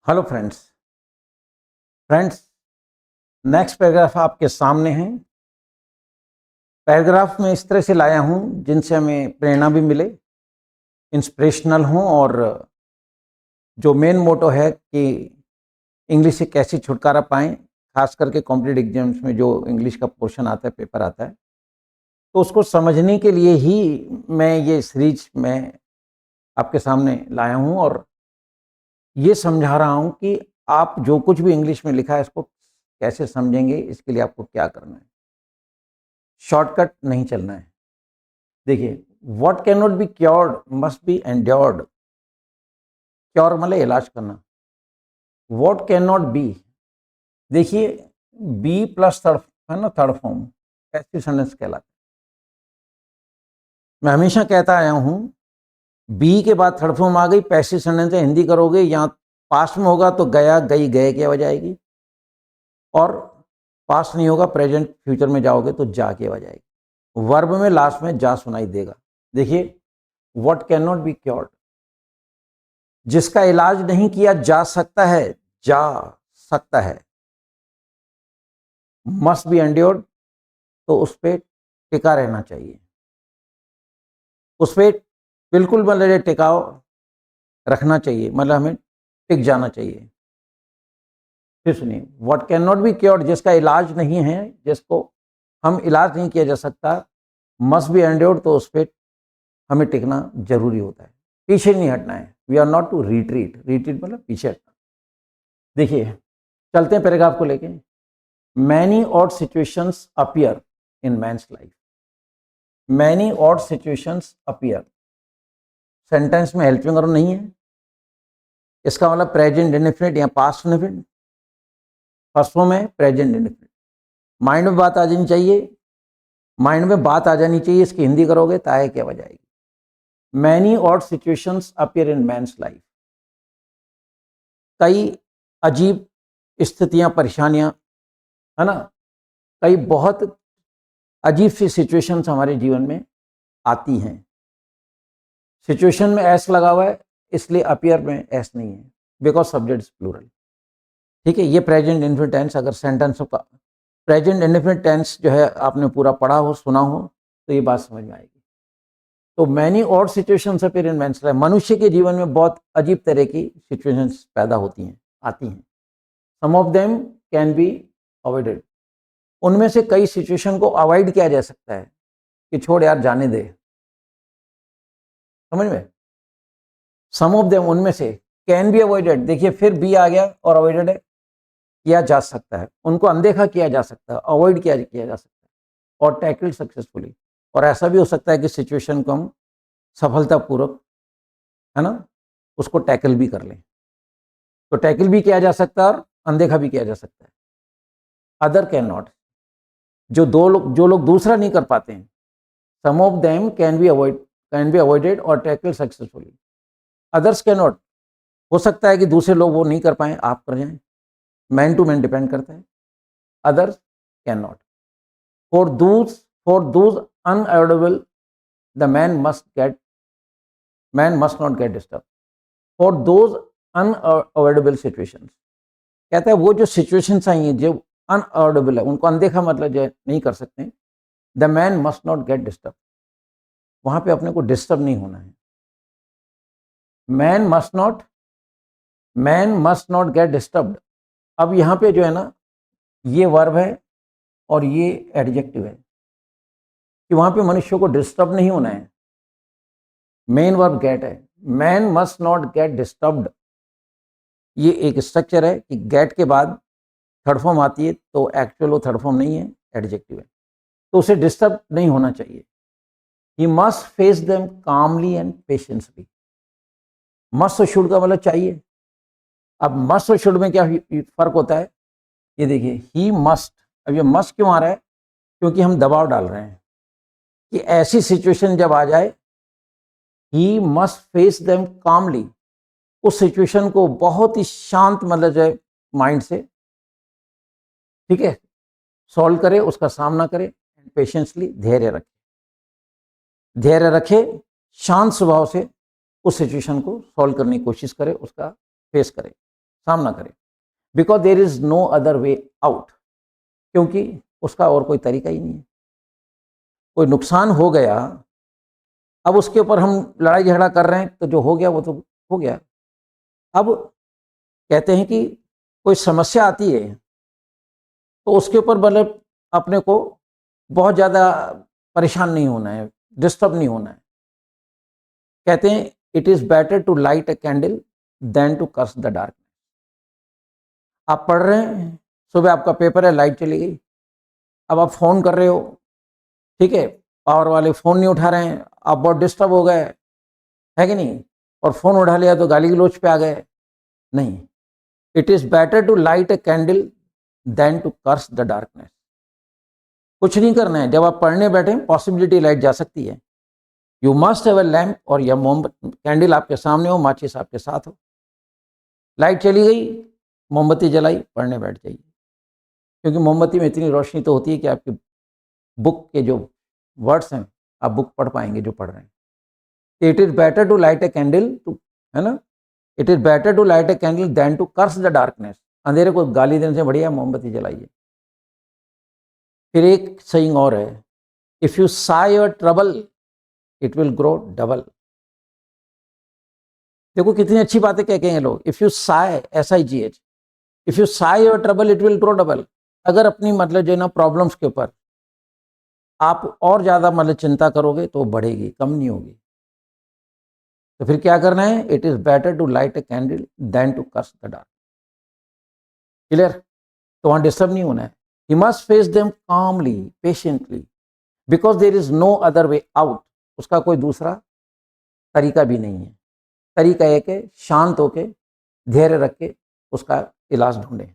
Hello friends next paragraph आपके सामने है। पैराग्राफ में इस तरह से लाया हूं जिनसे हमें प्रेरणा भी मिले, इंस्पिरेशनल हो और जो मेन मोटो है कि इंग्लिश से कैसे छुटकारा पाएं, खास करके कॉम्पिटिटिव एग्जाम्स में जो इंग्लिश का पोर्शन आता है, पेपर आता है, तो उसको समझने के लिए ही मैं ये सीरीज में आपके सामने लाया हूं और ये समझा रहा हूं कि आप जो कुछ भी इंग्लिश में लिखा है इसको कैसे समझेंगे, इसके लिए आपको क्या करना है। शॉर्टकट नहीं चलना है। देखिए, what can not be cured must be endured. Cure मतलब इलाज करना। व्हाट कैन नॉट बी, देखिए बी प्लस थर्ड है ना, थर्ड फॉर्म पैसिव सेंटेंस कहलाता है। मैं हमेशा कहता आया हूं बी के बाद थर्ड फॉर्म आ गई, पैसिव सेंटेंस है, हिंदी करोगे यहाँ पास्ट में होगा तो गया गई गए की आवाज आएगी, और पास्ट नहीं होगा प्रेजेंट फ्यूचर में जाओगे तो जा की आवाज आएगी। वर्ब में लास्ट में जा सुनाई देगा। देखिए, what can not be cured, जिसका इलाज नहीं किया जा सकता है, जा सकता है। मस्ट बी एंड्योर्ड, तो उस पर टिका रहना चाहिए, उस पर बिल्कुल मतलब टिकाव रखना चाहिए, मतलब हमें टिक जाना चाहिए। फिर सुनिए, what can not be cured, जिसका इलाज नहीं है, जिसको हम इलाज नहीं किया जा सकता, मस्ट बी एंड्योर्ड, तो उस पर हमें टिकना जरूरी होता है, पीछे नहीं हटना है। We are not to retreat, retreat मतलब पीछे हटना। देखिए, चलते हैं पैराग्राफ को लेके। Many odd situations appear in man's life. Many odd situations appear, sentence में हेल्पिंग वर्ब नहीं है, इसका मतलब प्रेजेंट इंडेफिनिट या पास्ट इंडेफिनिट। फर्स्ट फॉर्म है प्रेजेंट इंडेफिनिट। माइंड में बात आ जानी चाहिए, माइंड में बात आ जानी चाहिए, इसकी हिंदी करोगे ताए क्या वजह आएगी। Many odd situations appear in man's life, कई अजीब स्थितियां, परेशानियां, है ना, कई बहुत अजीब सी सिचुएशंस हमारे जीवन में आती हैं। सिचुएशन में एस लगा हुआ है, इसलिए अपीयर में एस नहीं है, बिकॉज सब्जेक्ट इज प्लूरल। ठीक है, ये प्रेजेंट इंडेफिनिट टेंस, अगर सेंटेंस का प्रेजेंट इंडेफिनिट टेंस जो है आपने पूरा पढ़ा हो, सुना हो, तो ये बात समझ में आएगी। तो मैनी और situations appear in man's life, मनुष्य के जीवन में बहुत अजीब तरह की सिचुएशंस पैदा होती हैं, आती हैं। Some of them can be avoided, उनमें से कई सिचुएशन को अवॉइड किया जा सकता है कि छोड़ यार जाने दे, समझ में। सम ऑफ देम, उनमें से, कैन बी अवॉइडेड, देखिए फिर बी आ गया और अवॉइडेड है, किया जा सकता है, उनको अनदेखा किया जा सकता है, अवॉइड किया जा सकता है, और टैकल सक्सेसफुली। और ऐसा भी हो सकता है कि सिचुएशन को हम सफलतापूर्वक, है ना, उसको टैकल भी कर लें। तो टैकल भी किया जा सकता है और अनदेखा भी किया जा सकता है। अदर कैन नॉट, जो लोग दूसरा नहीं कर पाते हैं, some of them can be avoided और tackle successfully. Others can not, हो सकता है कि दूसरे लोग वो नहीं कर पाए, आप कर जाएं, मैन टू मैन डिपेंड करता है। Others can not, for Dooj unavoidable the man must not get disturb. For those unavoidable situations, कहता है वो जो सिचुएशंस आई हैं जो अनअवॉइडेबल है, उनको अनदेखा मतलब जो नहीं कर सकते, the man must not get disturb, वहां पे अपने को डिस्टर्ब नहीं होना है। Man must not gate disturbed. अब यहाँ पे जो है ना, ये वर्ब है और ये एडजेक्टिव है कि वहां पे मनुष्य को डिस्टर्ब नहीं होना है। मेन वर्ब गेट है, man must not gate disturbed, ये एक स्ट्रक्चर है कि गेट के बाद थर्ड फॉर्म आती है, तो एक्चुअल वो थर्ड फॉर्म नहीं है, एडजेक्टिव है, तो उसे डिस्टर्ब नहीं होना चाहिए। He must face them calmly and patiently. Must और शुड का मतलब चाहिए। अब मस्ट और शुड में क्या फर्क होता है, ये देखिए, ही मस्ट, अब ये मस्ट क्यों आ रहा है, क्योंकि हम दबाव डाल रहे हैं कि ऐसी सिचुएशन जब आ जाए, ही मस्ट फेस देम कामली, उस सिचुएशन को बहुत ही शांत मतलब जो है माइंड से, ठीक है, सॉल्व करे, उसका सामना करे, पेशेंसली, धैर्य रखे, शांत स्वभाव से उस सिचुएशन को सॉल्व करने की कोशिश करे, उसका फेस करे, सामना करे, because there is no other way out, क्योंकि उसका और कोई तरीका ही नहीं है। कोई नुकसान हो गया, अब उसके ऊपर हम लड़ाई झगड़ा कर रहे हैं, तो जो हो गया वो तो हो गया। अब कहते हैं कि कोई समस्या आती है तो उसके ऊपर मतलब अपने को बहुत ज़्यादा परेशान नहीं होना है, डिस्टर्ब नहीं होना है। कहते हैं it is better to light a candle than to curse the dark. आप पढ़ रहे हैं, सुबह आपका पेपर है, लाइट चली गई, अब आप फ़ोन कर रहे हो, ठीक है, पावर वाले फ़ोन नहीं उठा रहे हैं, आप बहुत डिस्टर्ब हो गए, है कि नहीं, और फ़ोन उठा लिया तो गाली गलौज पे आ गए। नहीं, it is better to light a candle than to curse the darkness. कुछ नहीं करना है, जब आप पढ़ने बैठे पॉसिबिलिटी लाइट जा सकती है, you must have a lamp, और या मोमबत्ती कैंडल आपके सामने हो, माचिस आपके साथ हो। लाइट चली गई, मोमबत्ती जलाई, पढ़ने बैठ जाइए, क्योंकि मोमबत्ती में इतनी रोशनी तो होती है कि आपकी बुक के जो वर्ड्स हैं आप बुक पढ़ पाएंगे जो पढ़ रहे हैं। It is better to light a candle to, है ना, it is better to light a candle than to curse the darkness. अंधेरे को गाली देने से बढ़िया मोमबत्ती जलाइए। फिर एक सही और है, if you Sai your trouble it will grow double. देखो कितनी अच्छी बातें कह के हैं लोग। If you Sai, SIGH, if you Sai your trouble it will grow double. अगर अपनी मतलब जो ना प्रॉब्लम्स के ऊपर आप और ज़्यादा मतलब चिंता करोगे तो बढ़ेगी, कम नहीं होगी। तो फिर क्या करना है, it is better to light a candle than to curse the dark. Clear? तो वहाँ डिस्टर्ब नहीं होना है। He must face them calmly, patiently, because there is no other way out. उसका कोई दूसरा तरीका भी नहीं है। तरीका एक है, शांत होके धैर्य रख के उसका इलाज ढूंढे।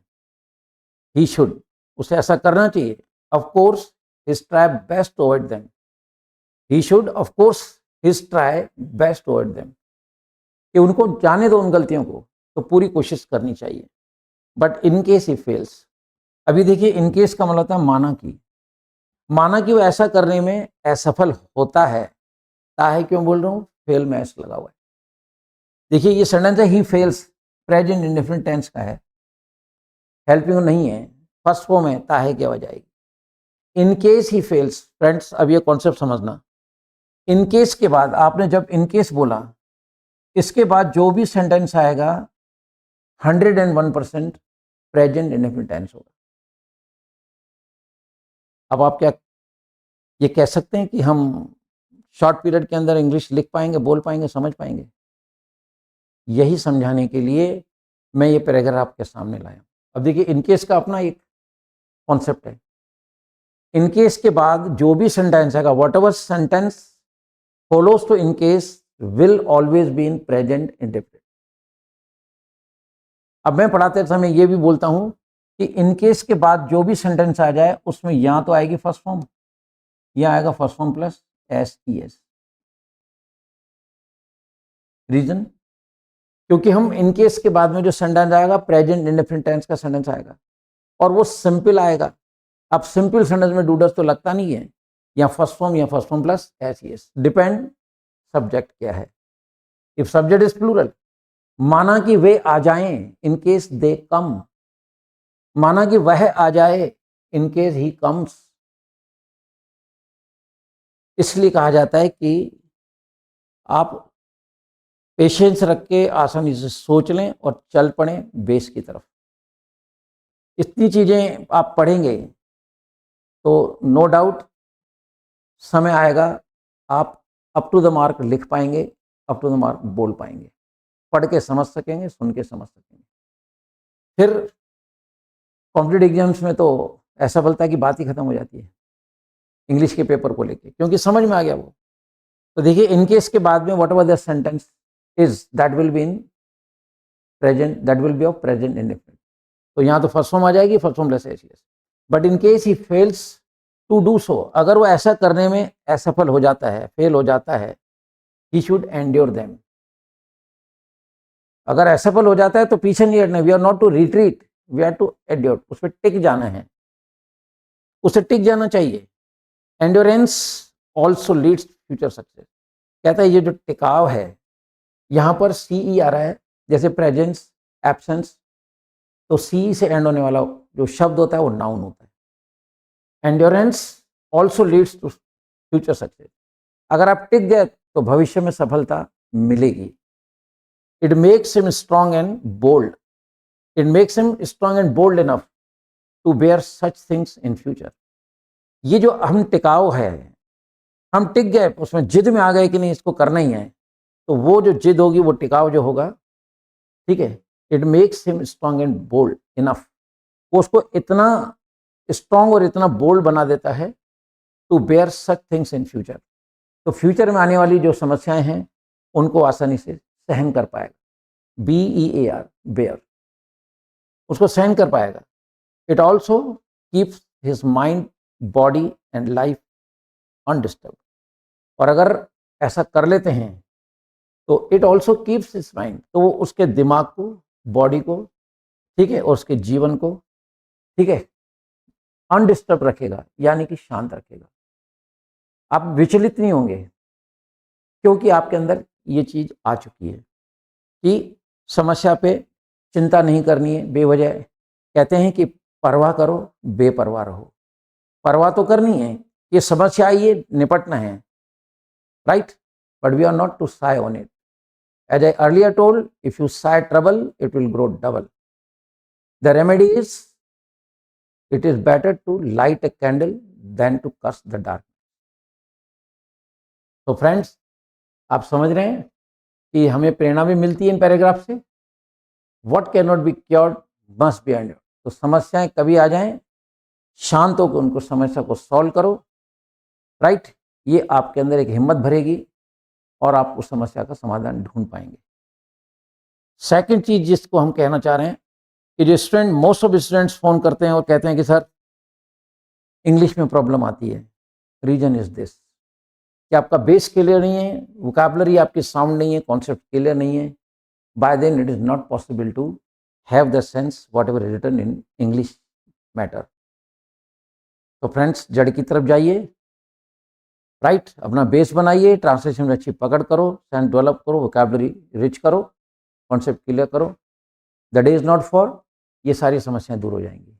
ही शुड, उसे ऐसा करना चाहिए। Of course his try best to avoid them. He should of course his try best to avoid them, कि उनको जाने दो उन गलतियों को, तो पूरी कोशिश करनी चाहिए। But in case he fails, अभी देखिए इन केस का मतलब था माना कि वो ऐसा करने में असफल होता है। ताहे क्यों बोल रहा हूँ, फेल में एस लगा हुआ है। देखिए ये सेंटेंस है, he fails, present indefinite tense का है, हेल्पिंग नहीं है, फर्स्ट फॉर्म है, ताहे क्या हो जाएगी। इन केस ही फेल्स, फ्रेंड्स अब ये कॉन्सेप्ट समझना। इन केस के बाद आपने जब इन केस बोला, इसके बाद जो भी सेंटेंस आएगा 101% प्रेजेंट इंडेफिनिट टेंस होगा। अब आप क्या ये कह सकते हैं कि हम शॉर्ट पीरियड के अंदर इंग्लिश लिख पाएंगे, बोल पाएंगे, समझ पाएंगे? यही समझाने के लिए मैं ये पैराग्राफ आपके सामने लाया। अब देखिए इनकेस का अपना एक कॉन्सेप्ट है। इनकेस के बाद जो भी सेंटेंस आएगा, whatever sentence follows to in case will always be in present indefinite. अब मैं पढ़ाते समय ये भी बोलता हूं कि इनकेस के बाद जो भी सेंटेंस आ जाए उसमें या तो आएगी फर्स्ट फॉर्म, या आएगा first form plus SES। Reason, क्योंकि हम इनकेस के बाद में जो सेंटेंस आएगा प्रेजेंट इंडेफिनिट टेंस का सेंटेंस आएगा, और वो सिंपल आएगा। अब सिंपल सेंटेंस में डूडस तो लगता नहीं है, या first form plus SES, depend subject क्या है। इफ सब्जेक्ट इज प्लूरल, माना कि वे आ जाएं, इन केस दे कम, माना कि वह आ जाए, इन केस ही कम्स। इसलिए कहा जाता है कि आप पेशेंस रख के आसानी से सोच लें और चल पड़े बेस की तरफ। इतनी चीजें आप पढ़ेंगे तो नो डाउट समय आएगा आप अप टू द मार्क लिख पाएंगे, अप टू द मार्क बोल पाएंगे, पढ़ के समझ सकेंगे, सुन के समझ सकेंगे। फिर कॉम्पिटिटिव एग्जाम्स में तो असफलता की बात ही खत्म हो जाती है इंग्लिश के पेपर को लेके, क्योंकि समझ में आ गया वो। तो देखिए इनकेस के बाद में whatever the sentence is that will be in present, that will be of present indefinite. तो यहाँ तो फर्स्ट फॉर्म आ जाएगी, first form plus SES। But in case he fails to do so, अगर वो ऐसा करने में असफल हो जाता है, फेल हो जाता है, ही शुड एंड्योर देम। अगर असफल हो जाता है तो पीछे नहीं हटना, we are not to retreat, we are to endure, उस पर टिक जाना है, उसे टिक जाना चाहिए। Endurance also leads future success. कहता है ये जो टिकाव है, यहाँ पर CE आ रहा है, जैसे प्रेजेंस, एब्सेंस, तो सी से एंड होने वाला जो शब्द होता है वो नाउन होता है। Endurance also leads to future success. अगर आप टिक गए तो भविष्य में सफलता मिलेगी। It makes him strong and bold. It makes him strong and bold enough to bear such things in future. ये जो हम टिकाऊ है, हम टिक गए, उसमें जिद में आ गए कि नहीं इसको करना ही है, तो वो जो जिद होगी वो टिकाऊ जो होगा, ठीक है, it makes him strong and bold enough, वो उसको इतना स्ट्रॉन्ग और इतना बोल्ड बना देता है to bear such things in future. तो फ्यूचर में आने वाली जो समस्याएं हैं उनको आसानी से सहन कर पाएगा। BEAR, बेयर, उसको सहन कर पाएगा। It also keeps his mind, body and life undisturbed. और अगर ऐसा कर लेते हैं तो it also keeps his mind, तो वो उसके दिमाग को, बॉडी को, ठीक है, और उसके जीवन को, ठीक है, अनडिस्टर्ब रखेगा, यानी कि शांत रखेगा। आप विचलित नहीं होंगे, क्योंकि आपके अंदर ये चीज आ चुकी है कि समस्या पे चिंता नहीं करनी है बेवजह। कहते हैं कि परवाह करो, बेपरवाह रहो। परवाह तो करनी है, ये समस्या आई है, निपटना है, right, but we are not to sigh on it. As I earlier told, if you sigh trouble, it will grow double. The remedy is, it is better to light a candle than to curse the dark. तो friends, आप समझ रहे हैं कि हमें प्रेरणा भी मिलती है इन पैराग्राफ से। What cannot be cured must be endured. तो समस्याएं कभी आ जाएं, शांत होकर उनको, समस्या को सॉल्व करो, राइट। ये आपके अंदर एक हिम्मत भरेगी और आप उस समस्या का समाधान ढूंढ पाएंगे। सेकंड चीज जिसको हम कहना चाह रहे हैं कि जो student, most of students phone करते हैं और कहते हैं कि सर इंग्लिश में प्रॉब्लम आती है, रीजन इज दिस, कि आपका बेस क्लियर नहीं है, वोकैबुलरी आपकी साउंड नहीं है, कॉन्सेप्ट क्लियर नहीं है, by then it is not possible to have the sense whatever written in English matter. तो फ्रेंड्स, जड़ की तरफ जाइए, राइट, अपना बेस बनाइए, ट्रांसलेशन में अच्छी पकड़ करो, सेंस डेवलप करो, वोकैबुलरी रिच करो, कॉन्सेप्ट क्लियर करो। The day is not for, ये सारी समस्याएं दूर हो जाएंगी।